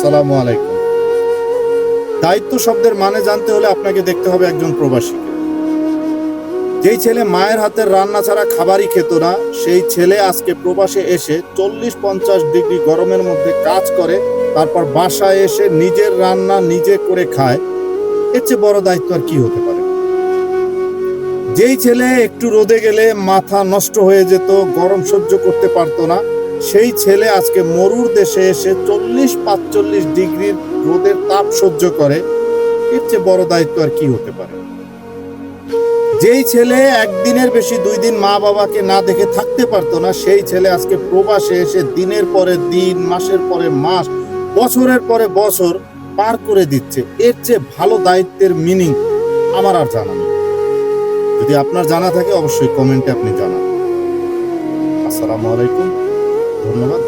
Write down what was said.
আসসালামু আলাইকুম। দায়িত্ব শব্দের মানে জানতে হলে আপনাকে দেখতে হবে একজন প্রবাসীকে। যেই ছেলে মায়ের হাতের রান্না ছাড়া খাবারই খেত না, সেই ছেলে আজকে প্রবাসে এসে 40-50 ডিগ্রি গরমের মধ্যে কাজ করে, তারপর বাসায় এসে নিজের রান্না নিজে করে খায়। এর চেয়ে বড় দায়িত্ব আর কি হতে পারে? যেই ছেলে একটু রোদে গেলে মাথা নষ্ট হয়ে যেত, গরম সহ্য করতে পারতো না, সেই ছেলে আজকে মরুর দেশে এসে 40-45 ডিগ্রির রোদের তাপ সহ্য করে। এর চেয়ে বড় দায়িত্ব আর কি হতে পারে? যেই ছেলে একদিনের বেশি 2 দিন মা বাবাকে না দেখে থাকতে পারতো না, সেই ছেলে আজকে প্রবাসে এসে দিনের পরে দিন, মাসের পরে মাস, বছরের পরে বছর পার করে দিচ্ছে। এর চেয়ে ভালো দায়িত্বের মিনিং আমার আর জানা নেই। যদি আপনার জানা থাকে অবশ্যই কমেন্টে আপনি জানান। আসসালামু আলাইকুম, ধন্যবাদ।